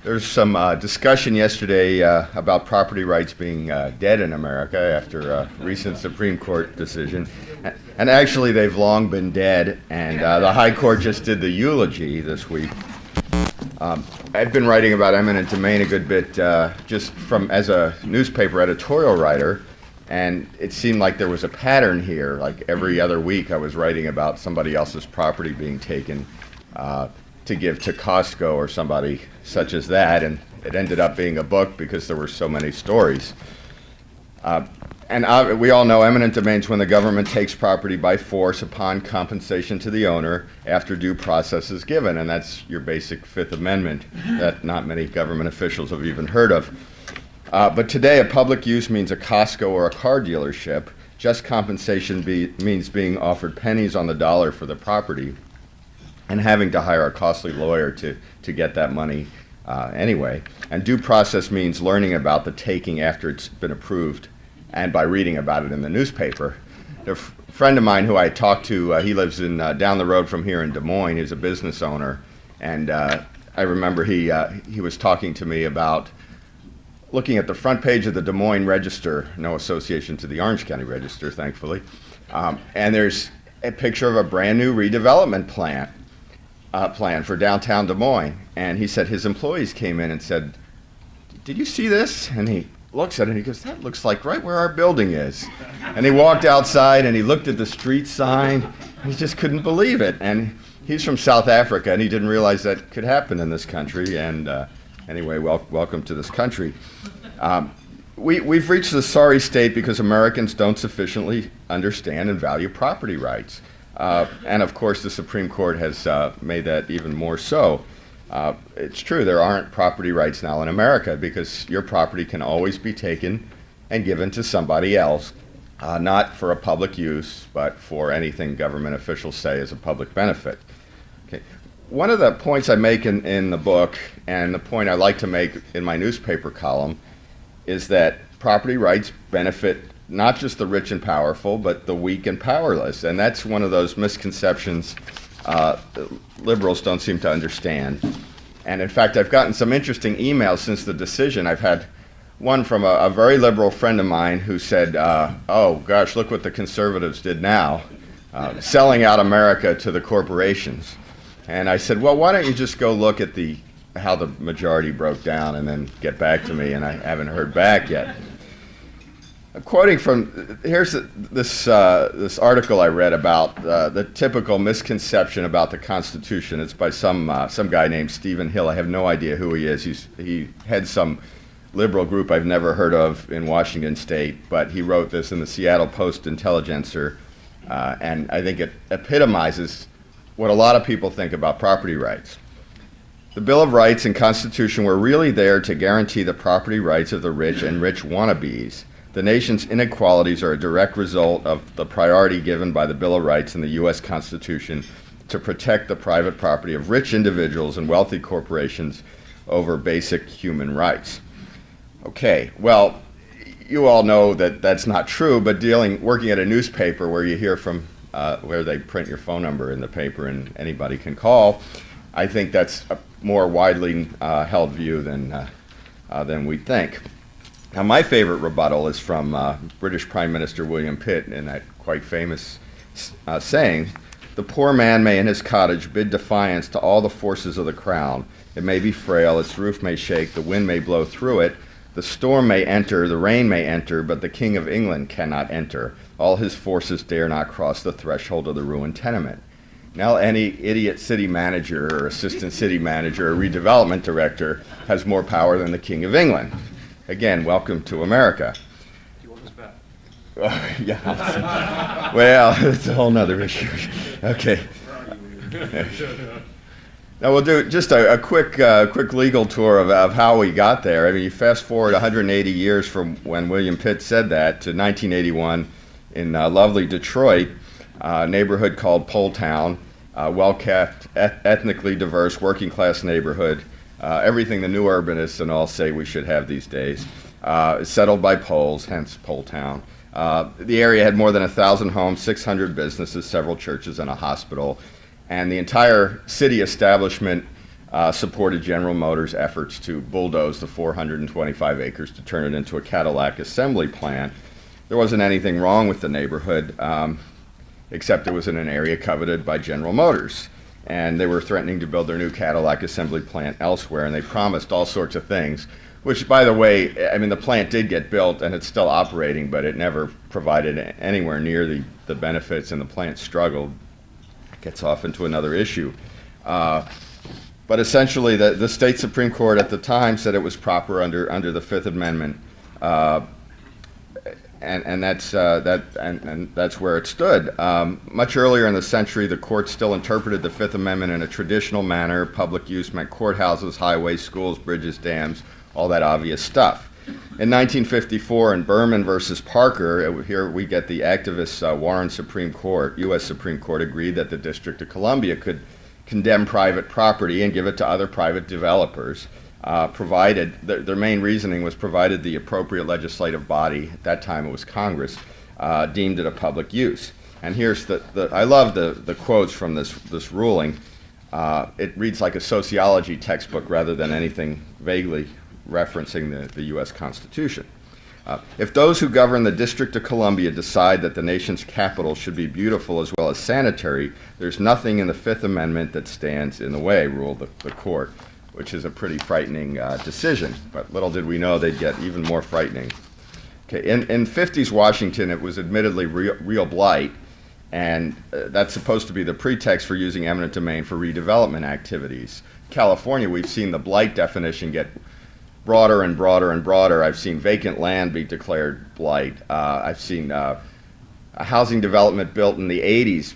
There's some discussion yesterday about property rights being dead in America after a recent Supreme Court decision. And actually, they've long been dead, and the High Court just did the eulogy this week. I've been writing about eminent domain a good bit just from as a newspaper editorial writer, and it seemed like there was a pattern here. Like every other week I was writing about somebody else's property being taken to give to Costco or somebody such as that, and it ended up being a book because there were so many stories. And we all know eminent domain's when the government takes property by force upon compensation to the owner after due process is given, and that's your basic Fifth Amendment that not many government officials have even heard of. But today, a public use means a Costco or a car dealership. Just compensation means being offered pennies on the dollar for the property and having to hire a costly lawyer to get that money anyway. And due process means learning about the taking after it's been approved and by reading about it in the newspaper. A friend of mine who I talked to, he lives in down the road from here in Des Moines. He's a business owner, and I remember he was talking to me about looking at the front page of the Des Moines Register, no association to the Orange County Register, thankfully, and there's a picture of a brand new redevelopment plan for downtown Des Moines. And he said his employees came in and said, "Did you see this?" And he looks at it and he goes, "That looks like right where our building is." And he walked outside and he looked at the street sign and he just couldn't believe it. And he's from South Africa and he didn't realize that could happen in this country. And anyway, welcome to this country. We've reached the sorry state because Americans don't sufficiently understand and value property rights. And of course, the Supreme Court has made that even more so. It's true, there aren't property rights now in America because your property can always be taken and given to somebody else, not for a public use, but for anything government officials say is a public benefit. Okay. One of the points I make in the book, and the point I like to make in my newspaper column, is that property rights benefit not just the rich and powerful, but the weak and powerless. And that's one of those misconceptions liberals don't seem to understand. And in fact, I've gotten some interesting emails since the decision. I've had one from a very liberal friend of mine who said, "Oh gosh, look what the conservatives did now, selling out America to the corporations." And I said, "Well, why don't you just go look at how the majority broke down and then get back to me?" And I haven't heard back yet. Quoting from, here's this article I read about the typical misconception about the Constitution. It's by some guy named Stephen Hill. I have no idea who he is. He heads some liberal group I've never heard of in Washington State, but he wrote this in the Seattle Post-Intelligencer, and I think it epitomizes what a lot of people think about property rights. The Bill of Rights and Constitution were really there to guarantee the property rights of the rich and rich wannabes. The nation's inequalities are a direct result of the priority given by the Bill of Rights and the U.S. Constitution to protect the private property of rich individuals and wealthy corporations over basic human rights. Okay, well, you all know that that's not true, but working at a newspaper where you hear from where they print your phone number in the paper and anybody can call, I think that's a more widely held view than we think. Now, my favorite rebuttal is from British Prime Minister William Pitt in that quite famous saying, "The poor man may in his cottage bid defiance to all the forces of the crown. It may be frail, its roof may shake, the wind may blow through it, the storm may enter, the rain may enter, but the King of England cannot enter. All his forces dare not cross the threshold of the ruined tenement." Now any idiot city manager or assistant city manager or redevelopment director has more power than the King of England. Again, welcome to America. Do you want this back? Yeah. Well, it's a whole nother issue. Okay. Now we'll do just a quick legal tour of how we got there. I mean, you fast forward 180 years from when William Pitt said that to 1981 in lovely Detroit, a neighborhood called Poletown, well-kept, ethnically diverse, working-class neighborhood. Everything the new urbanists and all say we should have these days. Settled by Poles, hence Poletown. The area had more than 1,000 homes, 600 businesses, several churches, and a hospital. And the entire city establishment supported General Motors' efforts to bulldoze the 425 acres to turn it into a Cadillac assembly plant. There wasn't anything wrong with the neighborhood, except it was in an area coveted by General Motors. And they were threatening to build their new Cadillac assembly plant elsewhere, and they promised all sorts of things, which, by the way, I mean, the plant did get built and it's still operating, but it never provided anywhere near the benefits, and the plant struggled. It gets off into another issue. But essentially, the state Supreme Court at the time said it was proper under the Fifth Amendment, and that's where it stood. Much earlier in the century, the court still interpreted the Fifth Amendment in a traditional manner. Public use meant courthouses, highways, schools, bridges, dams, all that obvious stuff. In 1954, in Berman versus Parker, here we get the activist Warren Supreme Court, U.S. Supreme Court, agreed that the District of Columbia could condemn private property and give it to other private developers, provided, their main reasoning was provided the appropriate legislative body, at that time it was Congress, deemed it a public use. And here's I love the quotes from this ruling. It reads like a sociology textbook rather than anything vaguely referencing the U.S. Constitution. If those who govern the District of Columbia decide that the nation's capital should be beautiful as well as sanitary, there's nothing in the Fifth Amendment that stands in the way, ruled the court, which is a pretty frightening decision. But little did we know they'd get even more frightening. Okay, in 50s Washington, it was admittedly real blight, and that's supposed to be the pretext for using eminent domain for redevelopment activities. California, we've seen the blight definition get broader and broader and broader. I've seen vacant land be declared blight. I've seen a housing development built in the 80s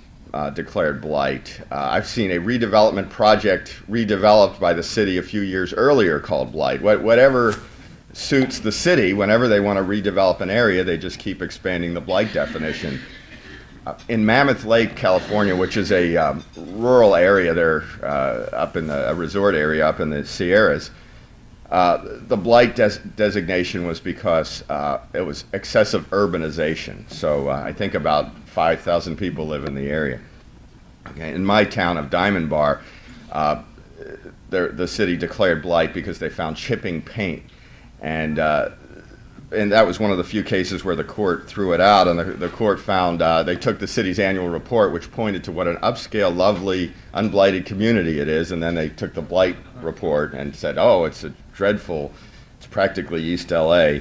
declared blight. I've seen a redevelopment project redeveloped by the city a few years earlier called blight. Whatever suits the city, whenever they want to redevelop an area, they just keep expanding the blight definition. In Mammoth Lake, California, which is a rural area there, up in a resort area up in the Sierras, the blight designation was because it was excessive urbanization. So I think about 5,000 people live in the area. Okay. In my town of Diamond Bar, the city declared blight because they found chipping paint. And that was one of the few cases where the court threw it out, and the court found they took the city's annual report, which pointed to what an upscale, lovely, unblighted community it is, and then they took the blight report and said, oh, it's a dreadful, it's practically East LA.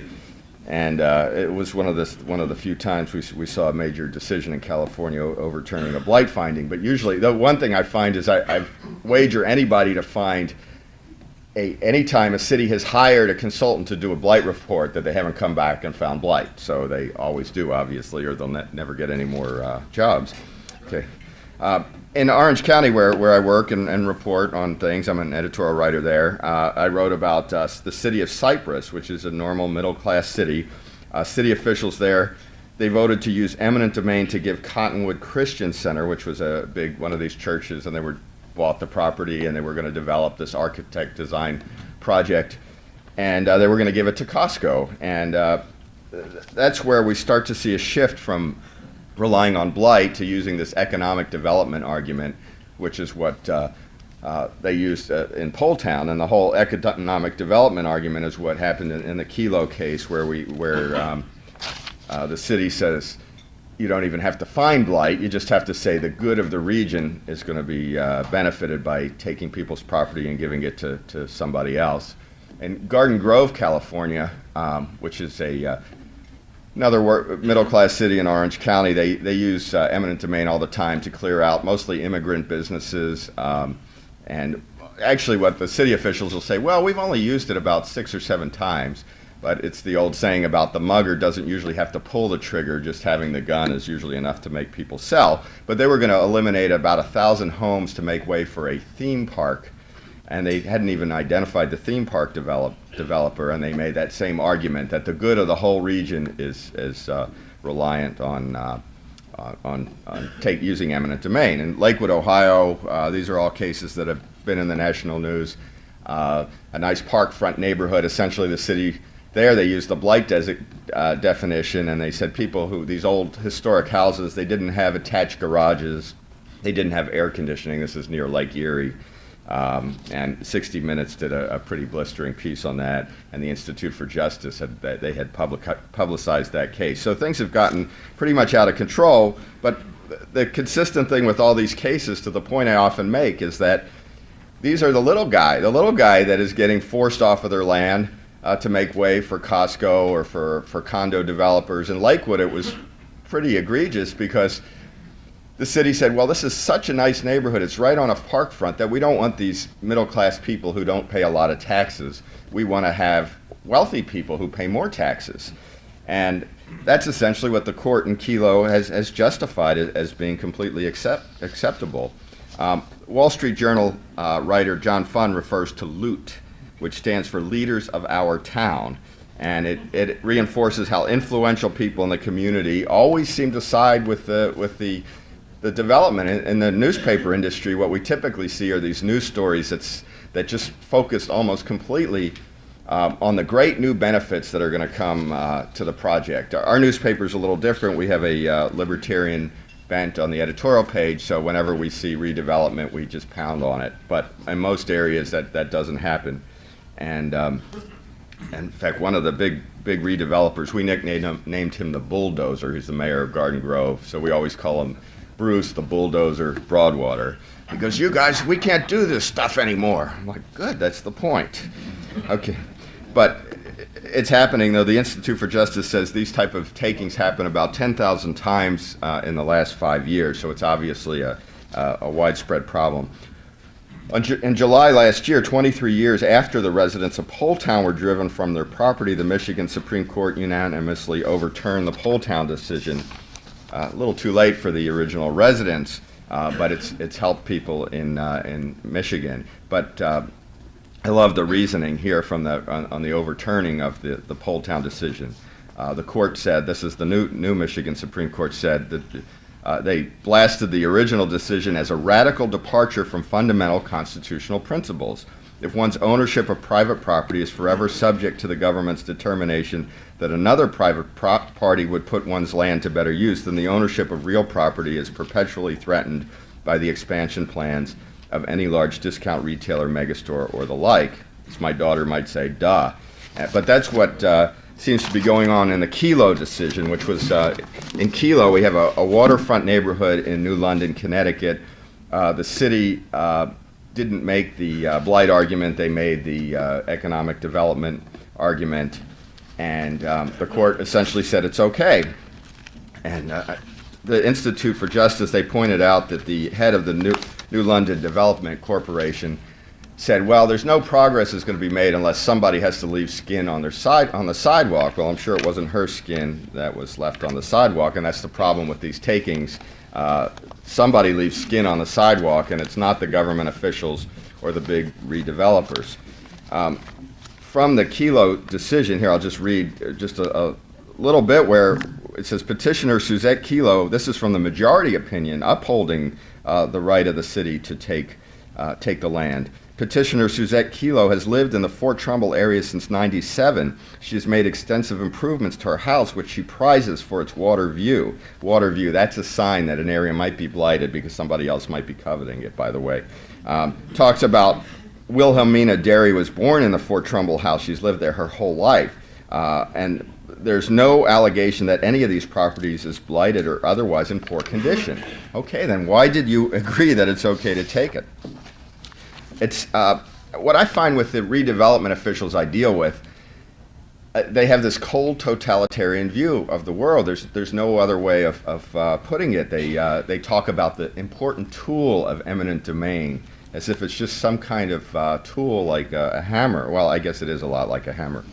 And it was one of the few times we saw a major decision in California overturning a blight finding. But usually, the one thing I find is I wager anybody to find anytime a city has hired a consultant to do a blight report that they haven't come back and found blight. So they always do, obviously, or they'll never get any more jobs. Okay. In Orange County, where I work and report on things, I'm an editorial writer there. I wrote about the city of Cypress, which is a normal middle-class city. City officials there, they voted to use eminent domain to give Cottonwood Christian Center, which was a big one of these churches, and they bought the property and they were going to develop this architect design project, and they were going to give it to Costco. And that's where we start to see a shift from relying on blight to using this economic development argument, which is what they used in Poletown. And the whole economic development argument is what happened in the Kelo case, where the city says you don't even have to find blight, you just have to say the good of the region is going to be benefited by taking people's property and giving it to somebody else. In Garden Grove, California, which is another middle-class city in Orange County, they use eminent domain all the time to clear out mostly immigrant businesses. And actually what the city officials will say, well, we've only used it about 6 or 7 times. But it's the old saying about the mugger doesn't usually have to pull the trigger, just having the gun is usually enough to make people sell. But they were going to eliminate about 1,000 homes to make way for a theme park, and they hadn't even identified the theme park developer, and they made that same argument that the good of the whole region is reliant on using eminent domain. In Lakewood, Ohio, these are all cases that have been in the national news. A nice parkfront neighborhood, essentially the city. There they used the blight definition, and they said these old historic houses, they didn't have attached garages, they didn't have air conditioning. This is near Lake Erie. And 60 Minutes did a pretty blistering piece on that, and the Institute for Justice had publicized that case. So things have gotten pretty much out of control, but the consistent thing with all these cases, to the point I often make, is that these are the little guy that is getting forced off of their land to make way for Costco or for condo developers. In Lakewood, it was pretty egregious because the city said, well, this is such a nice neighborhood, it's right on a park front, that we don't want these middle-class people who don't pay a lot of taxes. We want to have wealthy people who pay more taxes. And that's essentially what the court in Kelo has justified as being completely acceptable. Wall Street Journal writer John Funn refers to LOOT, which stands for Leaders of Our Town. And it reinforces how influential people in the community always seem to side with the development. In the newspaper industry, what we typically see are these news stories that just focus almost completely on the great new benefits that are going to come to the project. Our newspaper is a little different. We have a libertarian bent on the editorial page, so whenever we see redevelopment, we just pound on it. But in most areas, that doesn't happen. And in fact, one of the big redevelopers, we named him the Bulldozer. He's the mayor of Garden Grove, so we always call him Bruce the Bulldozer Broadwater. He goes, you guys, we can't do this stuff anymore. I'm like, good, that's the point. Okay, but it's happening, though. The Institute for Justice says these type of takings happen about 10,000 times in the last 5 years, so it's obviously a widespread problem. In July last year, 23 years after the residents of Poletown were driven from their property, the Michigan Supreme Court unanimously overturned the Poletown decision. A little too late for the original residents, but it's helped people in Michigan. But I love the reasoning here from on the overturning of the Poletown decision. The court said, this is the new Michigan Supreme Court said, that they blasted the original decision as a radical departure from fundamental constitutional principles. If one's ownership of private property is forever subject to the government's determination that another private party would put one's land to better use, then the ownership of real property is perpetually threatened by the expansion plans of any large discount retailer, megastore, or the like. As my daughter might say, duh. But that's what seems to be going on in the Kelo decision, which was, in Kelo, we have a waterfront neighborhood in New London, Connecticut. The city didn't make the blight argument, they made the economic development argument, and the court essentially said it's okay. And the Institute for Justice, they pointed out that the head of the New London Development Corporation said, well, there's no progress is going to be made unless somebody has to leave skin on the sidewalk. Well, I'm sure it wasn't her skin that was left on the sidewalk, and that's the problem with these takings. Somebody leaves skin on the sidewalk, and it's not the government officials or the big redevelopers. From the Kelo decision here, I'll just read just a little bit where it says, Petitioner Suzette Kelo, this is from the majority opinion, upholding the right of the city to take the land. Petitioner Suzette Kelo has lived in the Fort Trumbull area since '97. She has made extensive improvements to her house, which she prizes for its water view. Water view, that's a sign that an area might be blighted because somebody else might be coveting it, by the way. Talks about Wilhelmina Derry was born in the Fort Trumbull house. She's lived there her whole life. And there's no allegation that any of these properties is blighted or otherwise in poor condition. Okay, then why did you agree that it's okay to take it? It's what I find with the redevelopment officials I deal with, they have this cold totalitarian view of the world. There's no other way of putting it. They talk about the important tool of eminent domain as if it's just some kind of tool like a hammer. Well, I guess it is a lot like a hammer.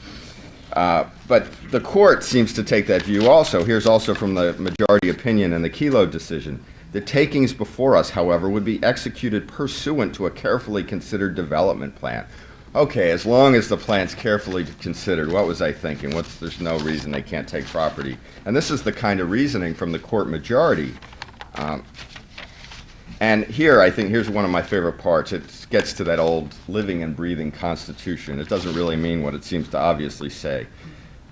But the court seems to take that view also. Here's also from the majority opinion in the Kelo decision. The takings before us, however, would be executed pursuant to a carefully considered development plan. Okay, as long as the plan's carefully considered, what was I thinking? There's no reason they can't take property. And this is the kind of reasoning from the court majority. And here, I think, here's one of my favorite parts. It gets to that old living and breathing Constitution. It doesn't really mean what it seems to obviously say.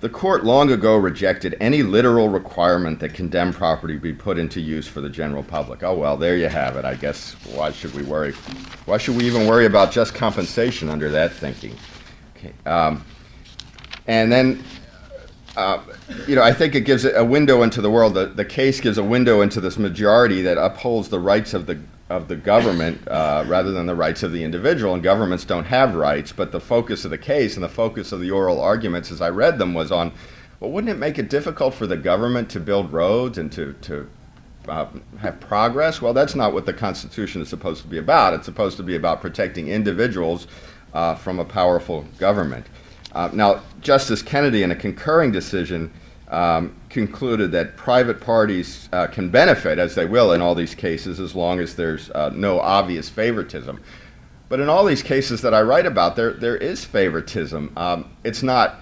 The court long ago rejected any literal requirement that condemned property be put into use for the general public. Oh, well, there you have it. I guess why should we worry? Why should we even worry about just compensation under that thinking? Okay. And then, I think it gives a window into the world. The case gives a window into this majority that upholds the rights of the government rather than the rights of the individual. And governments don't have rights, but the focus of the case and the focus of the oral arguments as I read them was on, well, wouldn't it make it difficult for the government to build roads and to have progress? Well, that's not what the Constitution is supposed to be about. It's supposed to be about protecting individuals from a powerful government. Now, Justice Kennedy, in a concurring decision, concluded that private parties can benefit, as they will in all these cases, as long as there's no obvious favoritism. But in all these cases that I write about, there is favoritism. It's not,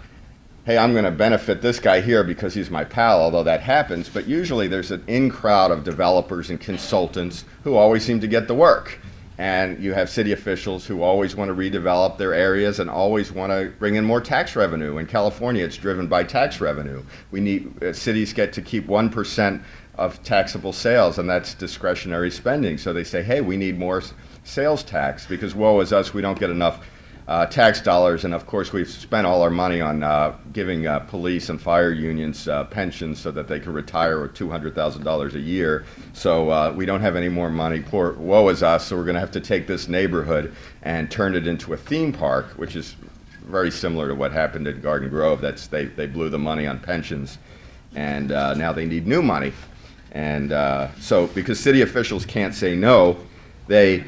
hey, I'm going to benefit this guy here because he's my pal, although that happens, but usually there's an in-crowd of developers and consultants who always seem to get the work. And you have city officials who always want to redevelop their areas and always want to bring in more tax revenue. In California, it's driven by tax revenue. Cities get to keep 1% of taxable sales, and that's discretionary spending. So they say, hey, we need more sales tax because woe is us, we don't get enough tax dollars. And of course, we've spent all our money on giving police and fire unions pensions so that they can retire with $200,000 a year. So we don't have any more money. Poor woe is us. So we're going to have to take this neighborhood and turn it into a theme park, which is very similar to what happened at Garden Grove. They blew the money on pensions, and now they need new money. And so because city officials can't say no, they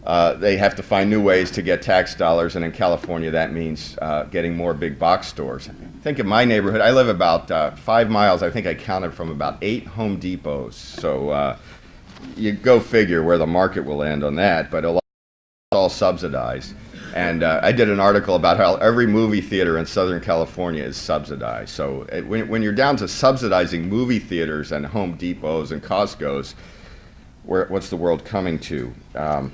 have to find new ways to get tax dollars, and in California that means getting more big box stores. Think of my neighborhood. I live about 5 miles, I think I counted, from about 8 Home Depots. So you go figure where the market will end on that, but it's all subsidized. And I did an article about how every movie theater in Southern California is subsidized. So when you're down to subsidizing movie theaters and Home Depots and Costco's, what's the world coming to? I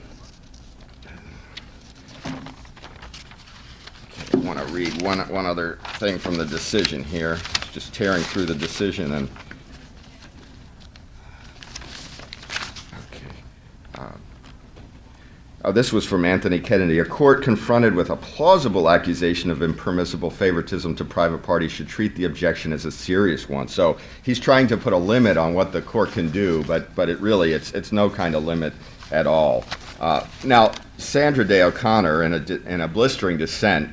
want to read one other thing from the decision here. Just tearing through the decision and this was from Anthony Kennedy. A court confronted with a plausible accusation of impermissible favoritism to private parties should treat the objection as a serious one. So he's trying to put a limit on what the court can do, but it's no kind of limit at all. Now, Sandra Day O'Connor, in a blistering dissent,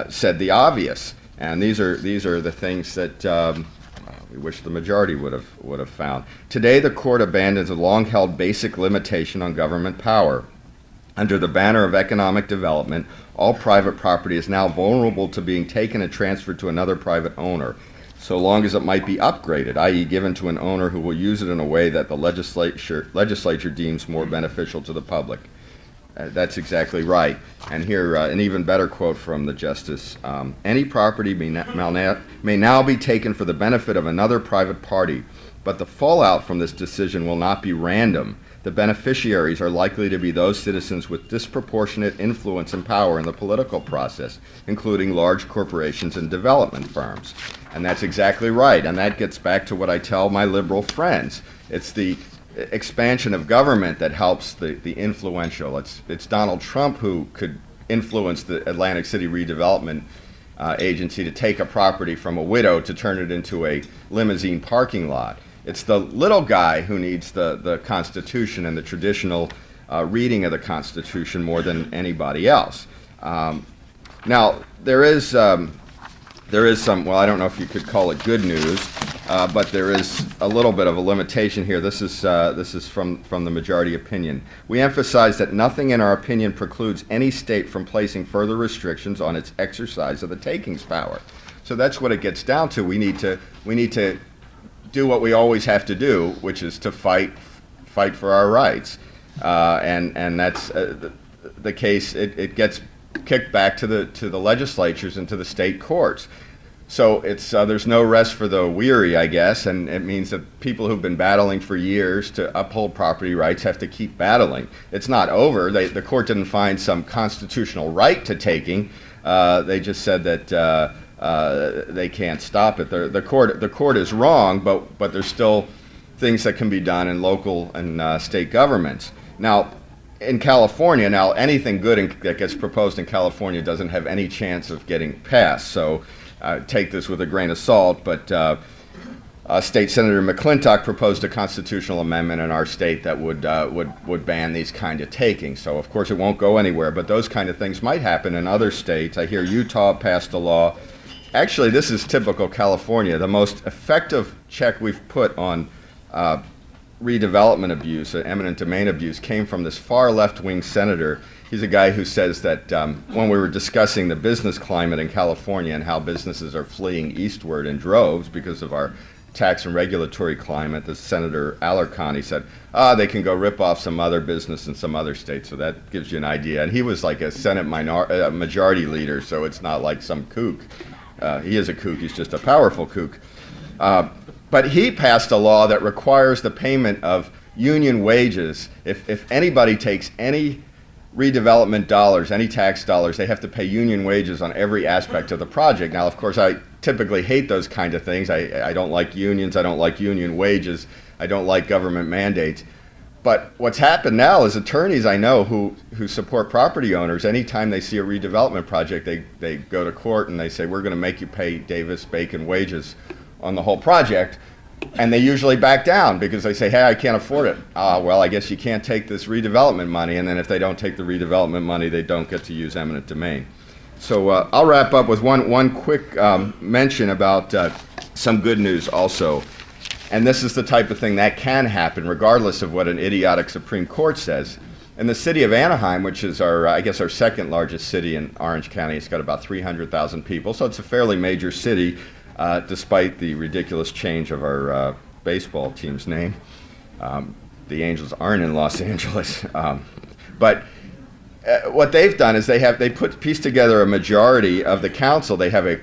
said the obvious, and these are the things that we wish the majority would have found. Today, the court abandons a long-held basic limitation on government power. Under the banner of economic development, all private property is now vulnerable to being taken and transferred to another private owner, so long as it might be upgraded, i.e. given to an owner who will use it in a way that the legislature deems more beneficial to the public. That's exactly right. And here, an even better quote from the justice. Any property may now be taken for the benefit of another private party, but the fallout from this decision will not be random. The beneficiaries are likely to be those citizens with disproportionate influence and power in the political process, including large corporations and development firms. And that's exactly right. And that gets back to what I tell my liberal friends. It's the expansion of government that helps the influential. It's Donald Trump who could influence the Atlantic City Redevelopment Agency to take a property from a widow to turn it into a limousine parking lot. It's the little guy who needs the Constitution and the traditional reading of the Constitution more than anybody else. Now, there is some, well, I don't know if you could call it good news, but there is a little bit of a limitation here. This is from the majority opinion. We emphasize that nothing in our opinion precludes any state from placing further restrictions on its exercise of the takings power. So that's what it gets down to. We need to do what we always have to do, which is to fight for our rights, and that's the case. It gets kicked back to the legislatures and to the state courts. So there's no rest for the weary, I guess, and it means that people who've been battling for years to uphold property rights have to keep battling. It's not over. The court didn't find some constitutional right to taking. They just said that they can't stop it. The court is wrong, but there's still things that can be done in local and state governments. Now, in California, anything good that gets proposed in California doesn't have any chance of getting passed. So take this with a grain of salt, but State Senator McClintock proposed a constitutional amendment in our state that would ban these kind of takings. So of course it won't go anywhere, but those kind of things might happen in other states. I hear Utah passed a law. Actually, this is typical California. The most effective check we've put on redevelopment abuse, eminent domain abuse, came from this far left-wing senator. He's a guy who says that when we were discussing the business climate in California and how businesses are fleeing eastward in droves because of our tax and regulatory climate, the Senator Alarcon, he said, they can go rip off some other business in some other state. So that gives you an idea. And he was like a Senate majority leader, so it's not like some kook. He is a kook, he's just a powerful kook. But he passed a law that requires the payment of union wages. If anybody takes any redevelopment dollars, any tax dollars, they have to pay union wages on every aspect of the project. Now, of course, I typically hate those kind of things. I don't like unions, I don't like union wages, I don't like government mandates. But what's happened now is attorneys I know who support property owners, anytime they see a redevelopment project, they go to court and they say, we're going to make you pay Davis-Bacon wages on the whole project. And they usually back down because they say, hey, I can't afford it. Well, I guess you can't take this redevelopment money. And then if they don't take the redevelopment money, they don't get to use eminent domain. So I'll wrap up with one quick mention about some good news also. And this is the type of thing that can happen regardless of what an idiotic Supreme Court says. In the city of Anaheim, which is I guess our second largest city in Orange County, it's got about 300,000 people, so it's a fairly major city, despite the ridiculous change of our baseball team's name. The Angels aren't in Los Angeles. But what they've done is they pieced together a majority of the council. They have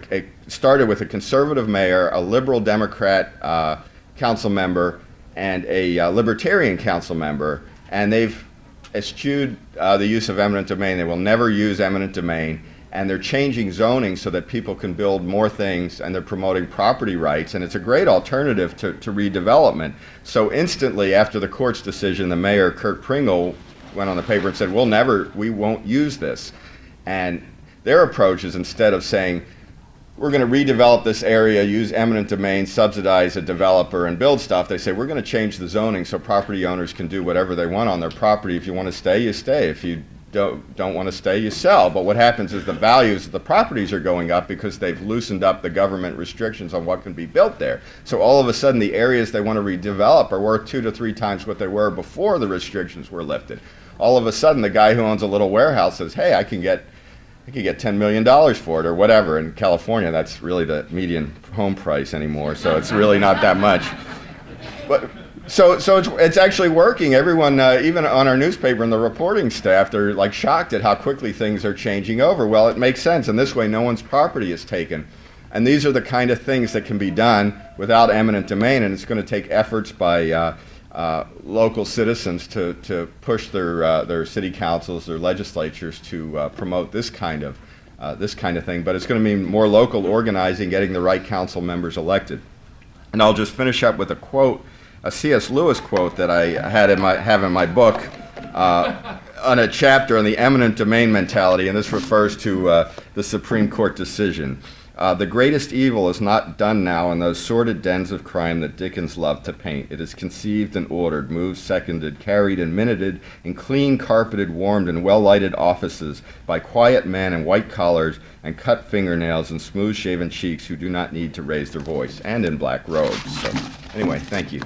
started with a conservative mayor, a liberal Democrat council member, and a libertarian council member, and they've eschewed the use of eminent domain. They will never use eminent domain, and they're changing zoning so that people can build more things, and they're promoting property rights, and it's a great alternative to redevelopment. So instantly after the court's decision, the mayor, Kirk Pringle, went on the paper and said, we won't use this. And their approach is, instead of saying, we're going to redevelop this area, use eminent domain, subsidize a developer and build stuff, they say, we're going to change the zoning so property owners can do whatever they want on their property. If you want to stay, you stay. If you don't want to stay, you sell. But what happens is the values of the properties are going up because they've loosened up the government restrictions on what can be built there. So all of a sudden the areas they want to redevelop are worth 2 to 3 times what they were before the restrictions were lifted. All of a sudden the guy who owns a little warehouse says, hey, I could get $10 million for it or whatever. In California, that's really the median home price anymore, so it's really not that much. But so it's actually working. Everyone, even on our newspaper and the reporting staff, they're like shocked at how quickly things are changing over. Well, it makes sense, and this way no one's property is taken. And these are the kind of things that can be done without eminent domain, and it's going to take efforts by local citizens to push their city councils, their legislatures to promote this kind of thing. But it's going to mean more local organizing, getting the right council members elected. And I'll just finish up with a quote, a C.S. Lewis quote that I have in my book on a chapter on the eminent domain mentality, and this refers to the Supreme Court decision. The greatest evil is not done now in those sordid dens of crime that Dickens loved to paint. It is conceived and ordered, moved, seconded, carried, and minuted in clean, carpeted, warmed, and well-lighted offices by quiet men in white collars and cut fingernails and smooth-shaven cheeks who do not need to raise their voice, and in black robes. So, anyway, thank you.